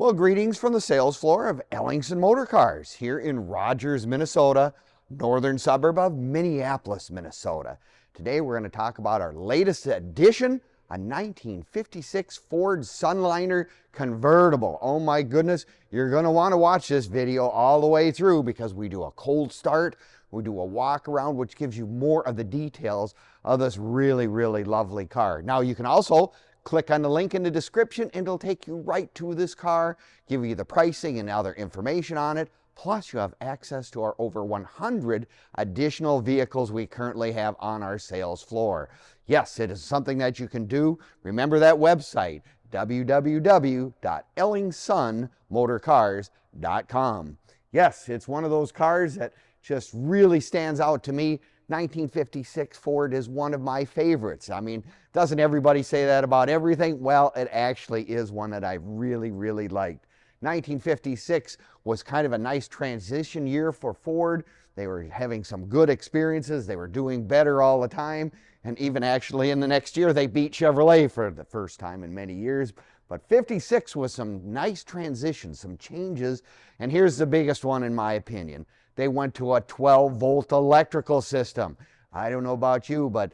Well, greetings from the sales floor of Ellingson Motor Cars here in Rogers, Minnesota, northern suburb of Minneapolis, Minnesota. Today we're going to talk about our latest addition, a 1956 Ford Sunliner convertible. Oh my goodness, you're going to want to watch this video all the way through because we do a cold start, we do a walk around, which gives you more of the details of this really lovely car. Now you can also click on the link in the description and it'll take you right to this car, give you the pricing and other information on it. Plus you have access to our over 100 additional vehicles we currently have on our sales floor. Yes, it is something that you can do. Remember that website, www.ellingsunmotorcars.com. Yes, it's one of those cars that just really stands out to me. 1956 Ford is one of my favorites. I mean, doesn't everybody say that about everything? Well, it actually is one that I really liked. 1956 was kind of a nice transition year for Ford. They were having some good experiences. They were doing better all the time. And even actually in the next year, they beat Chevrolet for the first time in many years. But 56 was some nice transitions, some changes. And here's the biggest one in my opinion. They went to a 12-volt electrical system. I don't know about you, but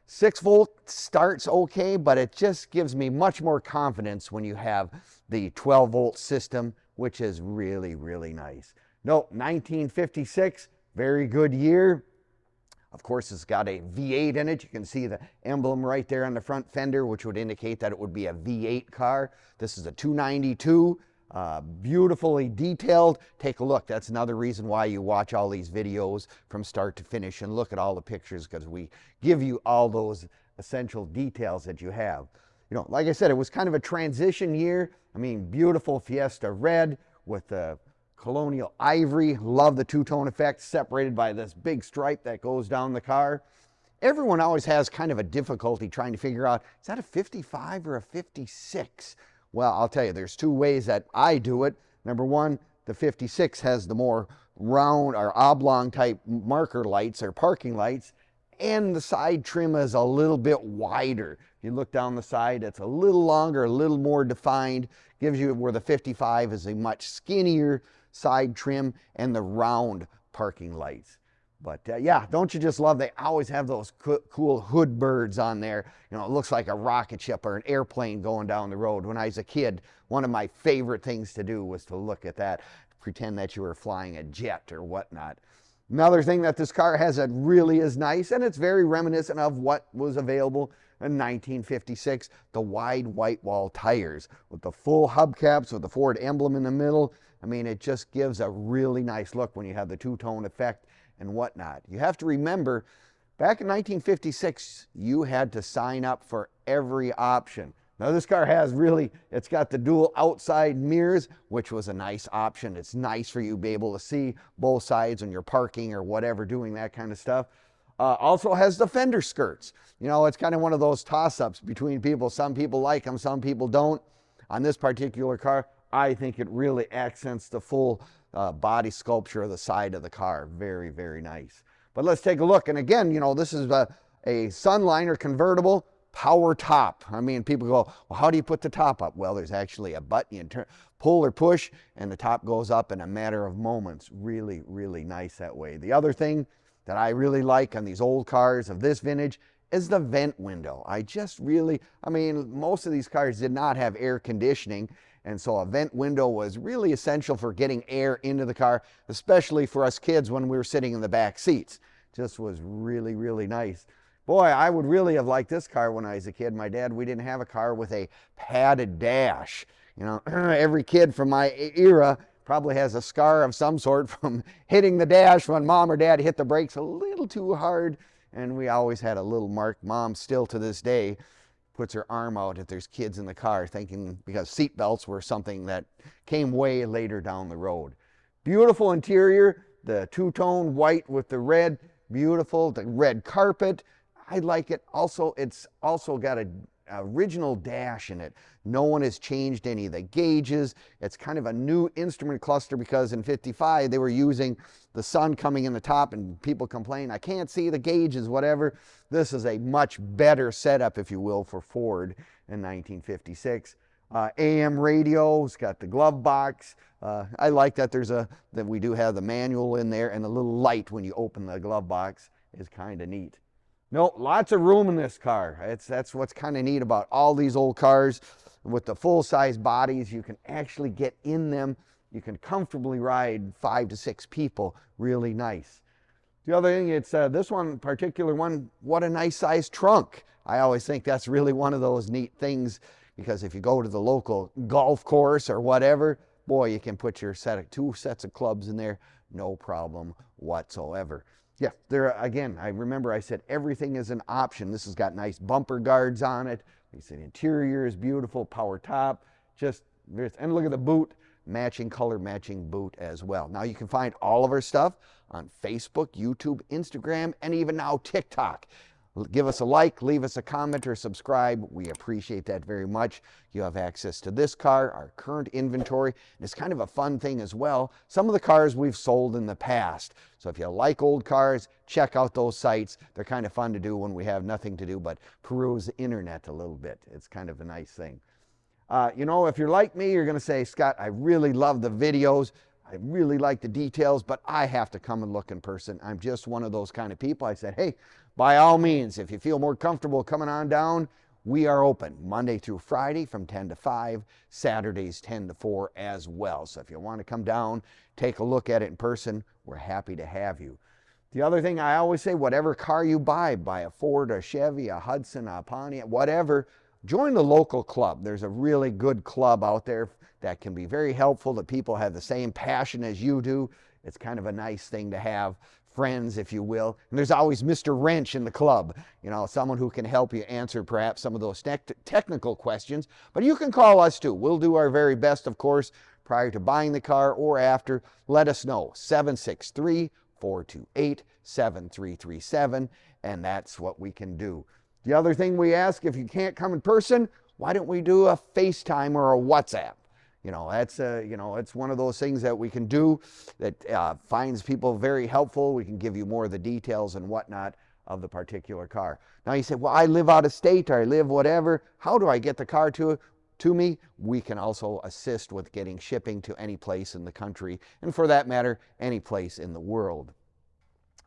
6-volt starts okay, but it just gives me much more confidence when you have the 12-volt system, which is really nice. No, 1956, very good year. Of course, it's got a V8 in it. You can see the emblem right there on the front fender, which would indicate that it would be a V8 car. This is a 292. Beautifully detailed. Take a look. That's another reason why you watch all these videos from start to finish and look at all the pictures, because we give you all those essential details that you have. You know, like I said, it was kind of a transition year. I mean, beautiful Fiesta red with the Colonial ivory. Love the two-tone effect separated by this big stripe that goes down the car. Everyone always has kind of a difficulty trying to figure out, is that a 55 or a 56? Well, I'll tell you, there's two ways that I do it. Number one, the 56 has the more round or oblong type marker lights or parking lights, and the side trim is a little bit wider. If you look down the side, it's a little longer, a little more defined, gives you where the 55 is a much skinnier side trim and the round parking lights. But yeah, don't you just love, they always have those cool hood birds on there. You know, it looks like a rocket ship or an airplane going down the road. When I was a kid, one of my favorite things to do was to look at that, pretend that you were flying a jet or whatnot. Another thing that this car has that really is nice, and it's very reminiscent of what was available in 1956, the wide white wall tires with the full hubcaps with the Ford emblem in the middle. I mean, it just gives a really nice look when you have the two-tone effect and whatnot. You have to remember, back in 1956, you had to sign up for every option. Now this car has really, it's got the dual outside mirrors, which was a nice option. It's nice for you to be able to see both sides when you're parking or whatever, doing that kind of stuff. Also has the fender skirts. You know, it's kind of one of those toss-ups between people. Some people like them, some people don't. On this particular car, I think it really accents the full body sculpture of the side of the car. Very nice. But let's take a look. And again, you know, this is a Sunliner convertible, power top. I mean, people go, well, how do you put the top up? Well, there's actually a button you can pull or push, and the top goes up in a matter of moments. Really nice that way. The other thing that I really like on these old cars of this vintage is the vent window. I mean, most of these cars did not have air conditioning, and so a vent window was really essential for getting air into the car, especially for us kids when we were sitting in the back seats. Just was really nice. Boy, I would really have liked this car when I was a kid. My dad, we didn't have a car with a padded dash. You know, every kid from my era probably has a scar of some sort from hitting the dash when mom or dad hit the brakes a little too hard. And we always had a little mark. Mom still to this day puts her arm out if there's kids in the car, thinking, because seat belts were something that came way later down the road. Beautiful interior, the two-tone white with the red, beautiful, the red carpet. I like it. Also, it's also got an original dash in it. No one has changed any of the gauges. It's kind of a new instrument cluster because in 55 they were using the sun coming in the top and people complain, I can't see the gauges, whatever. This is a much better setup, if you will, for Ford in 1956. AM radio. It's got the glove box. I like that that we do have the manual in there, and the little light when you open the glove box is kind of neat. No, lots of room in this car. That's what's kind of neat about all these old cars. With the full-size bodies, you can actually get in them. You can comfortably ride 5 to 6 people. Really nice. The other thing, it's this one particular one, what a nice size trunk. I always think that's really one of those neat things, because if you go to the local golf course or whatever, boy, you can put your 2 sets of clubs in there, no problem whatsoever. Yeah, there again, I remember I said everything is an option. This has got nice bumper guards on it. They said interior is beautiful, power top, and look at the boot, matching color, matching boot as well. Now you can find all of our stuff on Facebook, YouTube, Instagram, and even now TikTok. Give us a like, leave us a comment, or subscribe. We appreciate that very much. You have access to this car, our current inventory. And it's kind of a fun thing as well. Some of the cars we've sold in the past. So if you like old cars, check out those sites. They're kind of fun to do when we have nothing to do but peruse the internet a little bit. It's kind of a nice thing. You know, if you're like me, you're going to say, Scott, I really love the videos. I really like the details, but I have to come and look in person. I'm just one of those kind of people. I said, hey, by all means, if you feel more comfortable coming on down, we are open Monday through Friday from 10 to 5, Saturdays 10 to 4 as well. So if you want to come down, take a look at it in person, we're happy to have you. The other thing I always say, whatever car you buy a Ford, a Chevy, a Hudson, a Pontiac, whatever, join the local club. There's a really good club out there that can be very helpful, that people have the same passion as you do. It's kind of a nice thing to have friends, if you will. And there's always Mr. Wrench in the club, you know, someone who can help you answer perhaps some of those technical questions. But you can call us too. We'll do our very best, of course, prior to buying the car or after. Let us know, 763-428-7337, and that's what we can do. The other thing we ask, if you can't come in person, why don't we do a FaceTime or a WhatsApp? You know, that's it's one of those things that we can do that finds people very helpful. We can give you more of the details and whatnot of the particular car. Now you say, well, I live out of state, or I live whatever. How do I get the car to me? We can also assist with getting shipping to any place in the country, and for that matter, any place in the world.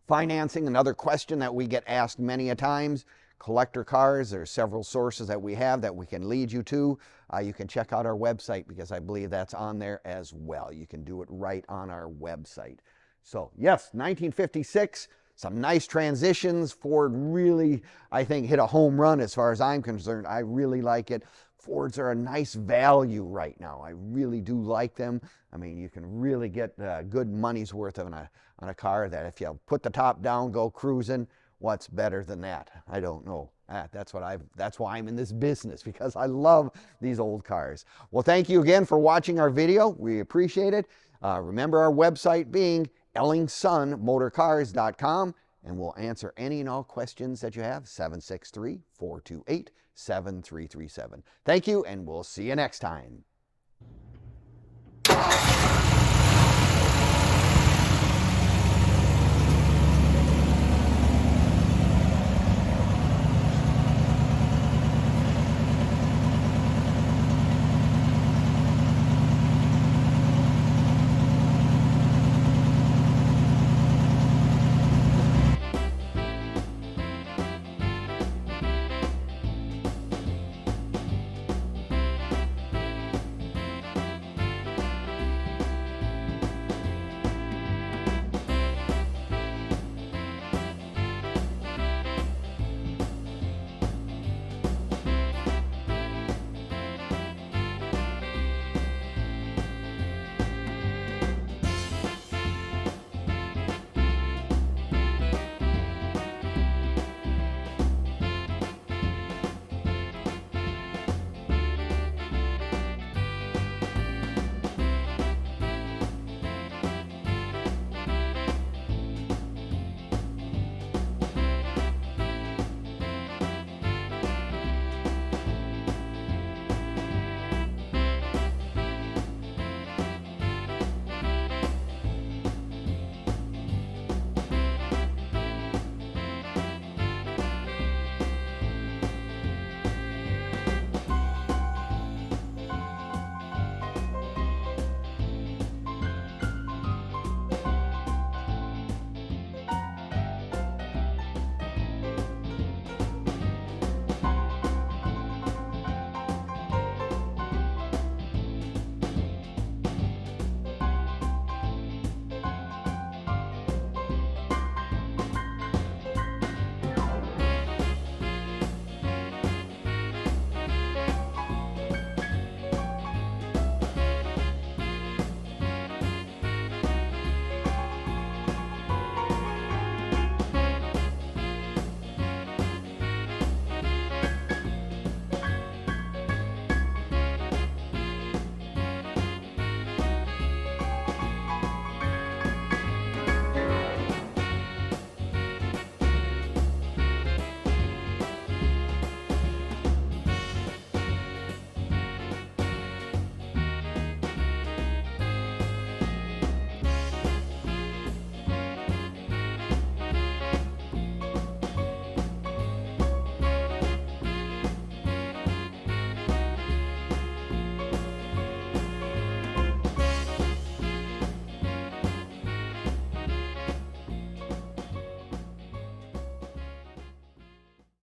Financing, another question that we get asked many a times. Collector cars, there are several sources that we have that we can lead you to. You can check out our website, because I believe that's on there as well. You can do it right on our website. So yes, 1956, some nice transitions. Ford really, I think, hit a home run as far as I'm concerned. I really like it. Fords are a nice value right now. I really do like them. I mean, you can really get good money's worth on a car that if you put the top down, go cruising, what's better than that? I don't know. That's why I'm in this business, because I love these old cars. Well, thank you again for watching our video. We appreciate it. Remember our website being ellingsonmotorcars.com, and we'll answer any and all questions that you have. 763-428-7337. Thank you, and we'll see you next time.